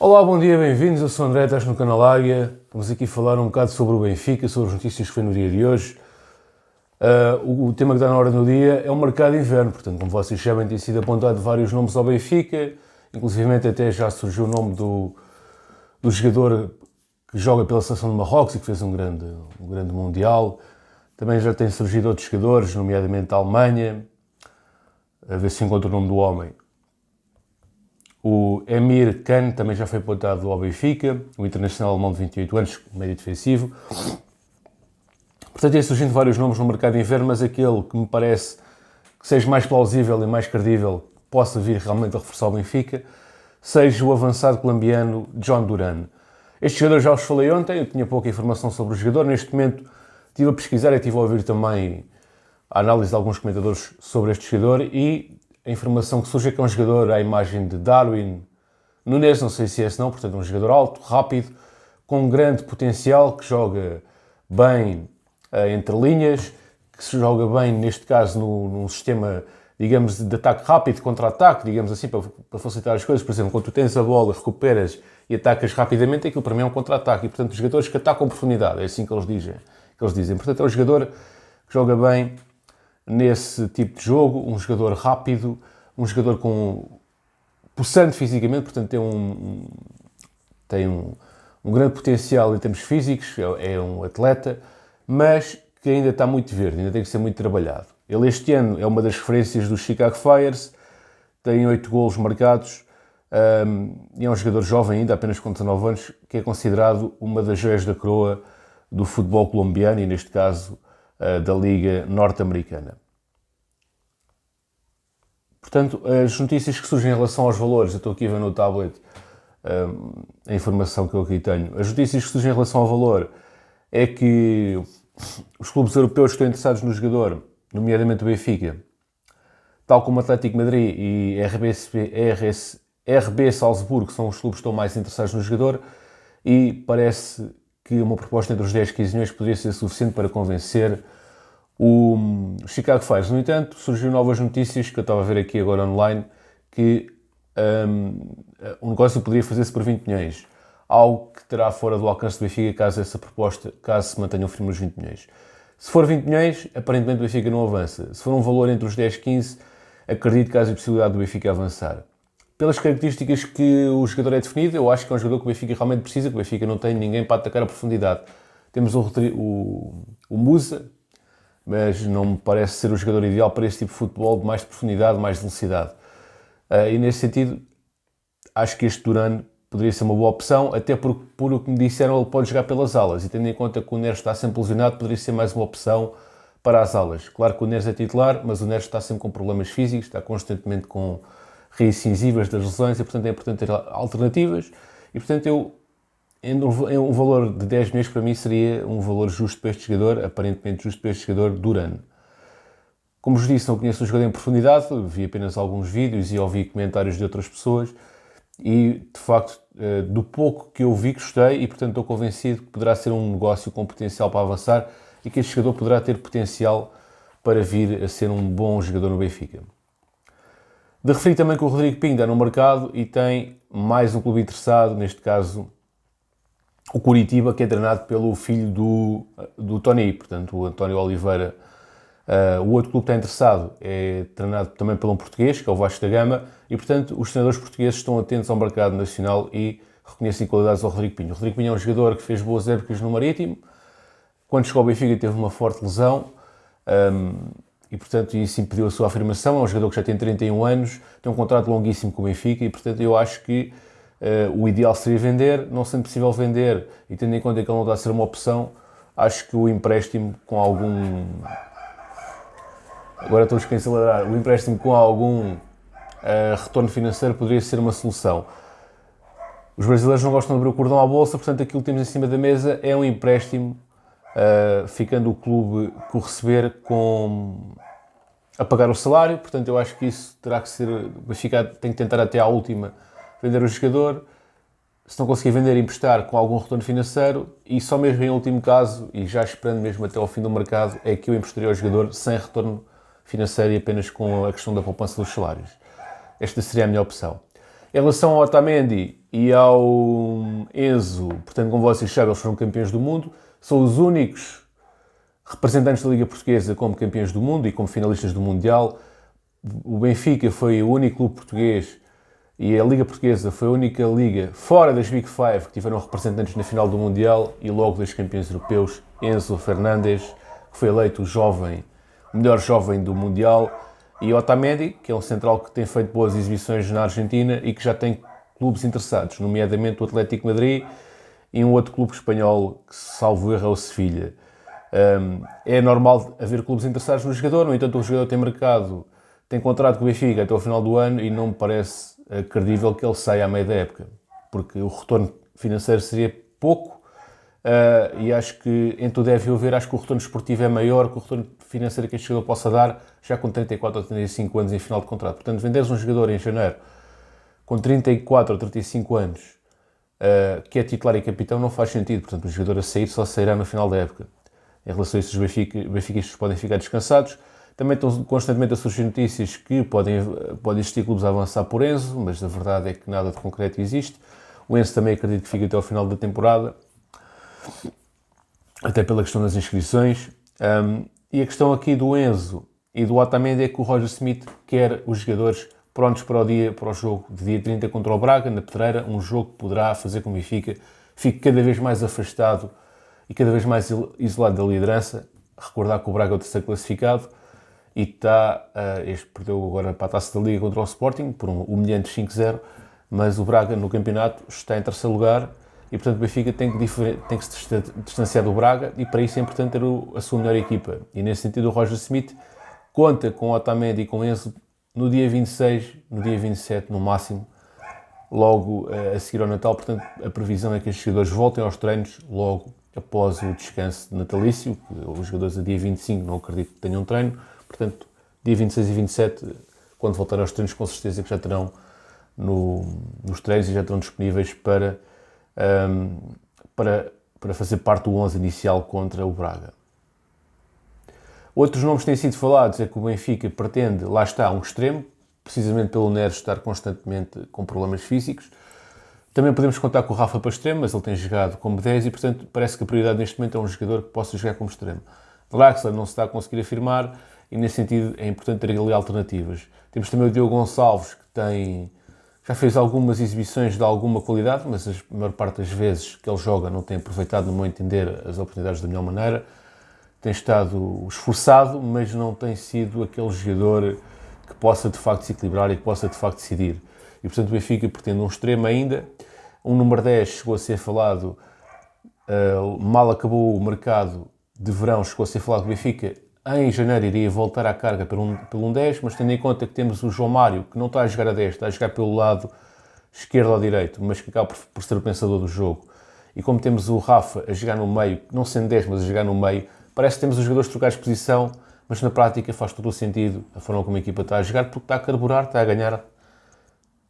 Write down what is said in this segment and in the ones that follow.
Olá, bom dia, bem-vindos. Eu sou o André, estás no canal Águia. Vamos aqui falar um bocado sobre o Benfica, sobre as notícias que foi no dia de hoje. O tema que está na hora do dia é o mercado de inverno, portanto, como vocês sabem, tem sido apontado vários nomes ao Benfica, inclusive até já surgiu o nome do jogador que joga pela seleção de Marrocos e que fez um grande Mundial. Também já têm surgido outros jogadores, nomeadamente a Alemanha, a ver se encontro o nome do homem. O Emir Can também já foi apontado ao Benfica, o internacional alemão de 28 anos, médio defensivo. Portanto, tem surgindo vários nomes no mercado de inverno, mas aquele que me parece que seja mais plausível e mais credível, que possa vir realmente a reforçar o Benfica, seja o avançado colombiano John Duran. Este jogador já vos falei ontem, eu tinha pouca informação sobre o jogador. Neste momento estive a pesquisar e estive a ouvir também a análise de alguns comentadores sobre este jogador e a informação que surge é que é um jogador à imagem de Darwin Núñez, não sei se é esse não, portanto um jogador alto, rápido, com grande potencial, que joga bem entre linhas, que se joga bem, neste caso, num sistema, digamos, de ataque rápido, de contra-ataque, digamos assim, para facilitar as coisas. Por exemplo, quando tu tens a bola, recuperas e atacas rapidamente, aquilo para mim é um contra-ataque. E, portanto, os jogadores que atacam profundidade, é assim que eles dizem. Portanto, é um jogador que joga bem nesse tipo de jogo, um jogador rápido, um jogador possante fisicamente, portanto tem um grande potencial em termos físicos, é um atleta, mas que ainda está muito verde, ainda tem que ser muito trabalhado. Ele este ano é uma das referências do Chicago Fire, tem 8 golos marcados, e é um jogador jovem ainda, apenas com 19 anos, que é considerado uma das joias da coroa do futebol colombiano e, neste caso, da Liga Norte-Americana. Portanto, as notícias que surgem em relação aos valores, eu estou aqui a ver no tablet a informação que eu aqui tenho. As notícias que surgem em relação ao valor é que os clubes europeus que estão interessados no jogador, nomeadamente o Benfica, tal como o Atlético Madrid e RB Salzburgo, são os clubes que estão mais interessados no jogador, e parece que uma proposta entre os 10 e 15 milhões poderia ser suficiente para convencer o Chicago Fire. No entanto, surgiram novas notícias que eu estava a ver aqui agora online, que o negócio poderia fazer-se por 20 milhões. Algo que terá fora do alcance do Benfica caso se mantenham firmes os 20 milhões. Se for 20 milhões, aparentemente o Benfica não avança. Se for um valor entre os 10 e 15, acredito que haja a possibilidade do Benfica avançar. Pelas características que o jogador é definido, eu acho que é um jogador que o Benfica realmente precisa, que o Benfica não tem ninguém para atacar a profundidade. Temos o Musa, mas não me parece ser o jogador ideal para este tipo de futebol, de mais profundidade, mais velocidade. E nesse sentido, acho que este Duran poderia ser uma boa opção, até porque, por o que me disseram, ele pode jogar pelas alas, e tendo em conta que o Neres está sempre lesionado, poderia ser mais uma opção para as alas. Claro que o Neres é titular, mas o Neres está sempre com problemas físicos, está constantemente com raízes incisivas das lesões, e portanto é importante ter alternativas, e portanto um valor de 10 milhões para mim seria um valor justo para este jogador, aparentemente justo para este jogador, Duran. Como vos disse, não conheço o jogador em profundidade, vi apenas alguns vídeos e ouvi comentários de outras pessoas, e de facto, do pouco que eu vi, gostei, e portanto estou convencido que poderá ser um negócio com potencial para avançar e que este jogador poderá ter potencial para vir a ser um bom jogador no Benfica. De referir também que o Rodrigo Pinho está no mercado e tem mais um clube interessado, neste caso o Coritiba, que é treinado pelo filho do Tony, portanto o António Oliveira. O outro clube que está interessado é treinado também por um português, que é o Vasco da Gama, e portanto os treinadores portugueses estão atentos ao mercado nacional e reconhecem qualidades ao Rodrigo Pinho. O Rodrigo Pinho é um jogador que fez boas épocas no Marítimo, quando chegou ao Benfica teve uma forte lesão, e portanto isso impediu a sua afirmação. É um jogador que já tem 31 anos, tem um contrato longuíssimo com o Benfica, e portanto eu acho que o ideal seria vender. Não sendo possível vender, e tendo em conta que ele não está a ser uma opção, acho que o empréstimo com algum... Agora estou a esquecer, o empréstimo com algum retorno financeiro poderia ser uma solução. Os brasileiros não gostam de abrir o cordão à bolsa, portanto aquilo que temos em cima da mesa é um empréstimo, ficando o clube que o receber a pagar o salário. Portanto eu acho que isso terá que ser... tem que tentar até à última vender o jogador. Se não conseguir vender, emprestar com algum retorno financeiro, e só mesmo em último caso, e já esperando mesmo até ao fim do mercado, é que eu emprestaria ao jogador sem retorno financeiro e apenas com a questão da poupança dos salários. Esta seria a minha opção. Em relação ao Otamendi, e ao Enzo, portanto, como vocês sabem, eles foram campeões do mundo, são os únicos representantes da Liga Portuguesa como campeões do mundo e como finalistas do Mundial. O Benfica foi o único clube português e a Liga Portuguesa foi a única liga fora das Big Five que tiveram representantes na final do Mundial e logo dos campeões europeus. Enzo Fernandes, que foi eleito o melhor jovem do Mundial, e Otamendi, que é um central que tem feito boas exibições na Argentina e que já tem clubes interessados, nomeadamente o Atlético Madrid e um outro clube espanhol que, salvo erro, é o Sevilha. É normal haver clubes interessados no jogador, no entanto o jogador tem contrato com o Benfica até ao final do ano e não me parece credível que ele saia à meio da época, porque o retorno financeiro seria pouco e acho que em tudo deve haver, acho que o retorno esportivo é maior que o retorno financeiro que este jogador possa dar já com 34 ou 35 anos em final de contrato. Portanto, venderes um jogador em janeiro com 34 ou 35 anos que é titular e capitão não faz sentido. Portanto, o jogador a sair só sairá no final da época. Em relação a isso, os benfiquistas podem ficar descansados. Também estão constantemente a surgir notícias que podem existir clubes a avançar por Enzo, mas a verdade é que nada de concreto existe. O Enzo também acredito que fica até ao final da temporada, até pela questão das inscrições. E a questão aqui do Enzo e do Otamendi é que o Roger Smith quer os jogadores prontos para o jogo de dia 30 contra o Braga, na Pedreira, um jogo que poderá fazer com que o Benfica fique cada vez mais afastado e cada vez mais isolado da liderança. Recordar que o Braga é o terceiro classificado e perdeu agora para a Taça da Liga contra o Sporting por um humilhante 5-0, mas o Braga no campeonato está em terceiro lugar e, portanto, o Benfica tem que se distanciar do Braga e para isso é importante ter a sua melhor equipa. E nesse sentido o Roger Smith conta com o Otamendi e com o Enzo no dia 26, no dia 27 no máximo, logo a seguir ao Natal. Portanto, a previsão é que estes jogadores voltem aos treinos logo após o descanso natalício. Os jogadores a dia 25 não acredito que tenham treino, portanto, dia 26 e 27, quando voltarem aos treinos, com certeza que já terão nos treinos e já estão disponíveis para fazer parte do 11 inicial contra o Braga. Outros nomes que têm sido falados é que o Benfica pretende, lá está, um extremo, precisamente pelo Neres estar constantemente com problemas físicos. Também podemos contar com o Rafa para extremo, mas ele tem jogado como 10 e, portanto, parece que a prioridade neste momento é um jogador que possa jogar como extremo. Draxler não se está a conseguir afirmar e, nesse sentido, é importante ter ali alternativas. Temos também o Diogo Gonçalves, que já fez algumas exibições de alguma qualidade, mas a maior parte das vezes que ele joga não tem aproveitado, no meu entender, as oportunidades da melhor maneira. Tem estado esforçado, mas não tem sido aquele jogador que possa de facto se equilibrar e que possa de facto decidir. E portanto o Benfica pretende um extremo ainda. Um número 10 chegou a ser falado, mal acabou o mercado de verão, chegou a ser falado que o Benfica em janeiro iria voltar à carga pelo 10, mas tendo em conta que temos o João Mário, que não está a jogar a 10, está a jogar pelo lado esquerdo ou direito, mas que acaba por ser o pensador do jogo. E como temos o Rafa a jogar no meio, não sendo 10, mas a jogar no meio, parece que temos os jogadores trocados de posição, mas na prática faz todo o sentido a forma como a equipa está a jogar, porque está a carburar, está a ganhar,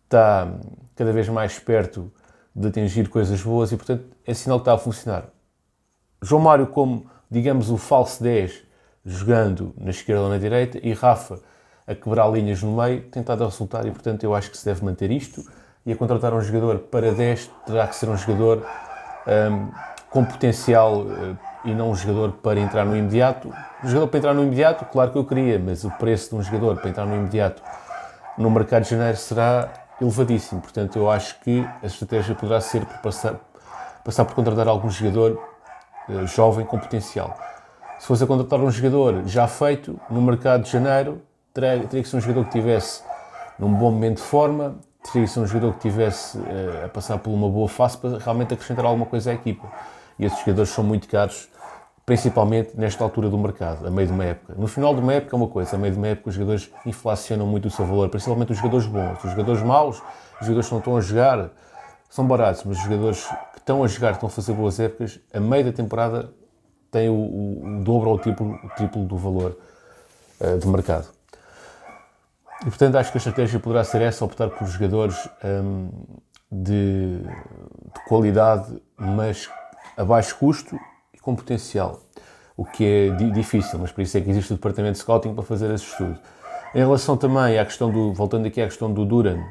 está cada vez mais perto de atingir coisas boas e, portanto, é sinal que está a funcionar. João Mário como, digamos, o falso 10, jogando na esquerda ou na direita, e Rafa a quebrar linhas no meio, tem estado a resultar e, portanto, eu acho que se deve manter isto. E a contratar um jogador para 10 terá que ser um jogador com potencial e não um jogador para entrar no imediato. Um jogador para entrar no imediato, claro que eu queria, mas o preço de um jogador para entrar no imediato no mercado de janeiro será elevadíssimo. Portanto, eu acho que a estratégia poderá ser passar por contratar algum jogador jovem com potencial. Se fosse a contratar um jogador já feito no mercado de janeiro, teria que ser um jogador que tivesse num bom momento de forma, teria que ser um jogador que estivesse a passar por uma boa fase para realmente acrescentar alguma coisa à equipa. E esses jogadores são muito caros, principalmente nesta altura do mercado, a meio de uma época. No final de uma época é uma coisa, a meio de uma época os jogadores inflacionam muito o seu valor, principalmente os jogadores bons. Os jogadores maus, os jogadores que não estão a jogar, são baratos, mas os jogadores que estão a jogar, que estão a fazer boas épocas, a meio da temporada têm o dobro ou o triplo do valor de mercado. E, portanto, acho que a estratégia poderá ser essa, optar por jogadores de qualidade, mas a baixo custo e com potencial. O que é difícil, mas por isso é que existe o departamento de scouting para fazer esse estudo. Em relação também à questão voltando aqui à questão do Duran,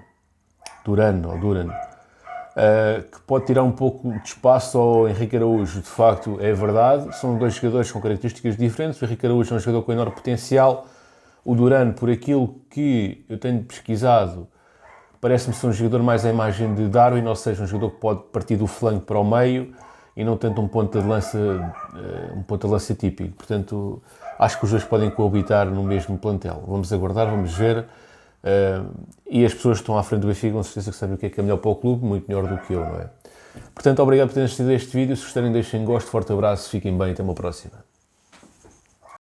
que pode tirar um pouco de espaço ao Henrique Araújo. De facto, é verdade, são dois jogadores com características diferentes. O Henrique Araújo é um jogador com enorme potencial. O Duran, por aquilo que eu tenho pesquisado, parece-me ser um jogador mais à imagem de Darwin, ou seja, um jogador que pode partir do flanco para o meio e não tanto um ponta de lança típico. Portanto, acho que os dois podem coabitar no mesmo plantel. Vamos aguardar, vamos ver. E as pessoas que estão à frente do Benfica com certeza que sabem o que é melhor para o clube, muito melhor do que eu, não é? Portanto, obrigado por terem assistido a este vídeo. Se gostarem, deixem gosto, forte abraço, fiquem bem, até uma próxima.